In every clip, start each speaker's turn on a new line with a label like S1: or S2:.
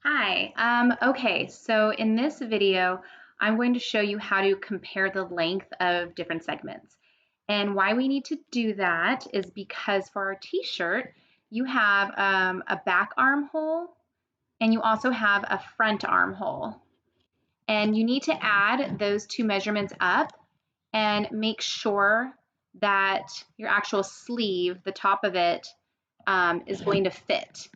S1: Hi. Okay, so in this video, I'm going to show you how to compare the length of different segments. And why we need to do that is because for our t-shirt, you have a back armhole and you also have a front armhole. And you need to add those two measurements up and make sure that your actual sleeve, the top of it, is going to fit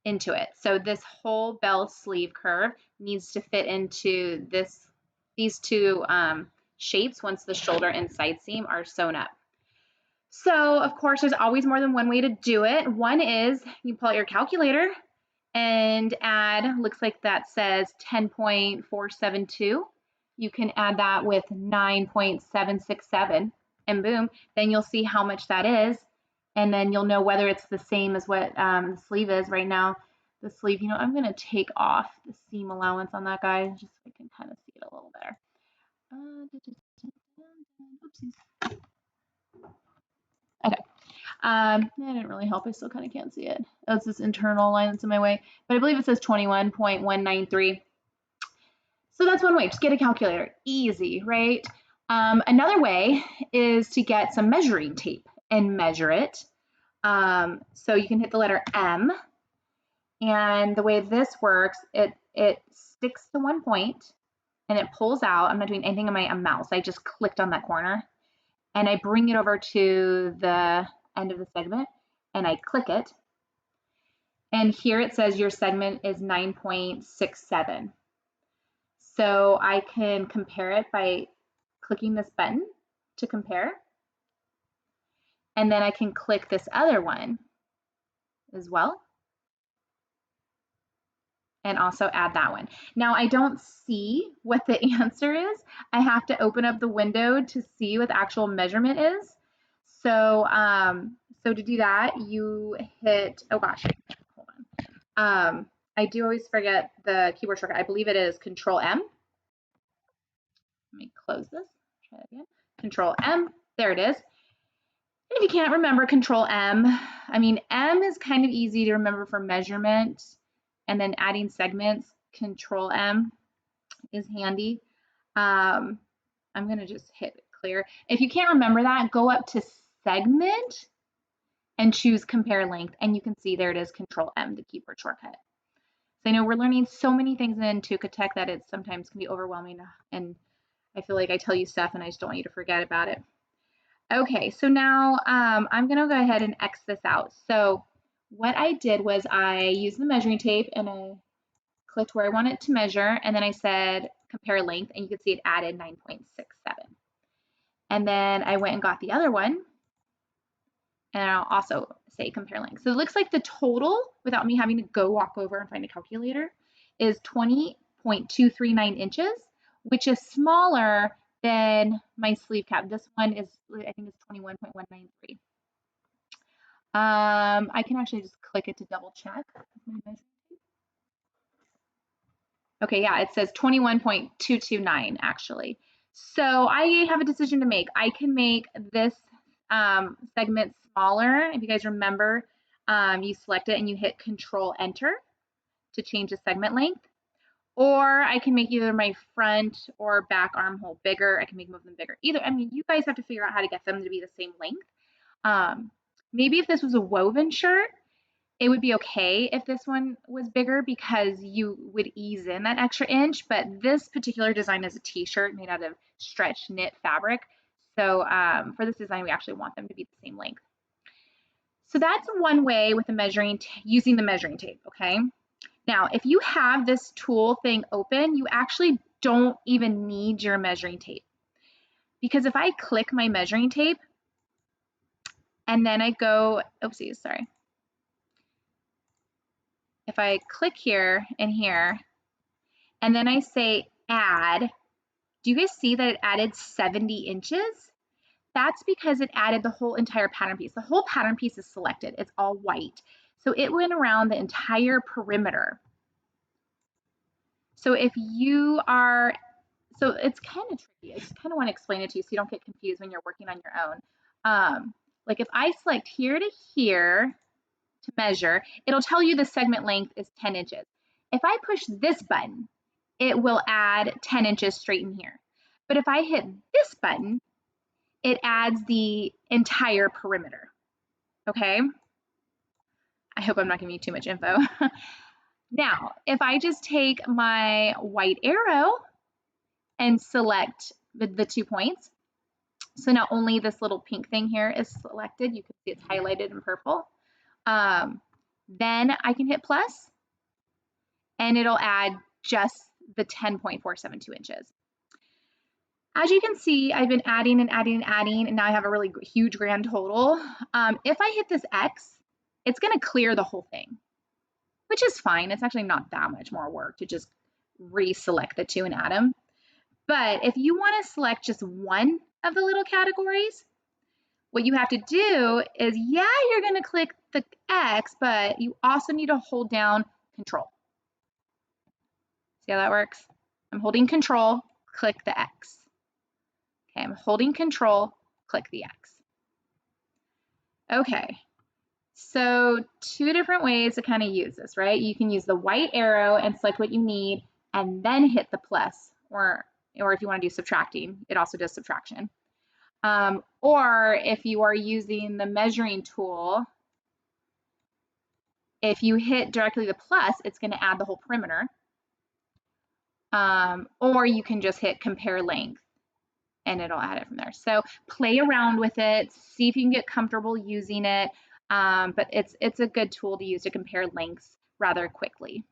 S1: into it. So this whole bell sleeve curve needs to fit into these two shapes once the shoulder and side seam are sewn up. So of course, there's always more than one way to do it. One is you pull out your calculator and add, looks like that says 10.472. You can add that with 9.767 and boom, then you'll see how much that is. And then you'll know whether it's the same as what the sleeve is right now. The sleeve, I'm going to take off the seam allowance on that guy just so I can kind of see it a little better. Oopsies. Okay. That didn't really help. I still kind of can't see it. That's this internal line that's in my way. But I believe it says 21.193. So that's one way. Just get a calculator. Easy, right? Another way is to get some measuring tape and measure it. So you can hit the letter M. And the way this works, it sticks to one point and it pulls out. I'm not doing anything on my mouse. I just clicked on that corner and I bring it over to the end of the segment and I click it. And here it says your segment is 9.67. So I can compare it by clicking this button to compare. And then I can click this other one as well. And also add that one. Now I don't see what the answer is. I have to open up the window to see what the actual measurement is. So, so to do that, you hit, oh gosh, hold on. I do always forget the keyboard shortcut. I believe it is CNTRL M. Let me close this, try it again. CNTRL M, there it is. And if you can't remember CNTRL M, I mean, M is kind of easy to remember for measurement. And then adding segments, CNTRL M is handy. I'm going to just hit clear. If you can't remember that, go up to segment and choose compare length. And you can see there it is, CNTRL M, the keyboard shortcut. So I know we're learning so many things in Tuka Tech that it sometimes can be overwhelming. And I feel like I tell you stuff and I just don't want you to forget about it. Okay, so now I'm going to go ahead and X this out. So what I did was I used the measuring tape and I clicked where I want it to measure, and then I said compare length, and you can see it added 9.67. And then I went and got the other one, and I'll also say compare length. So it looks like the total, without me having to go walk over and find a calculator, is 20.239 inches, which is smaller than my sleeve cap. This one is, I think it's 21.193. I can actually just click it to double check my measurement. Okay, yeah, it says 21.229 actually. So I have a decision to make. I can make this segment smaller. If you guys remember, you select it and you hit Control Enter to change the segment length. Or I can make either my front or back armhole bigger. I can make both of them bigger. Either, I mean, you guys have to figure out how to get them to be the same length. Maybe if this was a woven shirt, it would be okay if this one was bigger because you would ease in that extra inch, but this particular design is a t-shirt made out of stretch knit fabric. So for this design, we actually want them to be the same length. So that's one way with the using the measuring tape, okay? Now, if you have this tool thing open, you actually don't even need your measuring tape. Because if I click my measuring tape and then I go, oopsies, sorry. If I click here and here, and then I say add, do you guys see that it added 70 inches? That's because it added the whole entire pattern piece. The whole pattern piece is selected. It's all white. So it went around the entire perimeter. So if you are, so it's kind of tricky. I just kind of want to explain it to you so you don't get confused when you're working on your own. Like if I select here to here to measure, it'll tell you the segment length is 10 inches. If I push this button, it will add 10 inches straight in here. But if I hit this button, it adds the entire perimeter, okay? I hope I'm not giving you too much info. Now, if I just take my white arrow and select the 2 points, so now only this little pink thing here is selected. You can see it's highlighted in purple. Then I can hit plus, and it'll add just the 10.472 inches. As you can see, I've been adding and adding and adding, and now I have a really huge grand total. If I hit this X, it's going to clear the whole thing, which is fine. It's actually not that much more work to just reselect the 2 and add them. But if you want to select just one of the little categories, what you have to do is, yeah, you're going to click the X, but you also need to hold down Control. See how that works? I'm holding Control, click the X. Okay, I'm holding Control, click the X. Okay, so 2 different ways to kind of use this, right? You can use the white arrow and select what you need and then hit the plus, or if you want to do subtracting, it also does subtraction. Or if you are using the measuring tool, if you hit directly the plus, it's going to add the whole perimeter. Or you can just hit compare length and it'll add it from there. So play around with it, see if you can get comfortable using it. But it's a good tool to use to compare lengths rather quickly.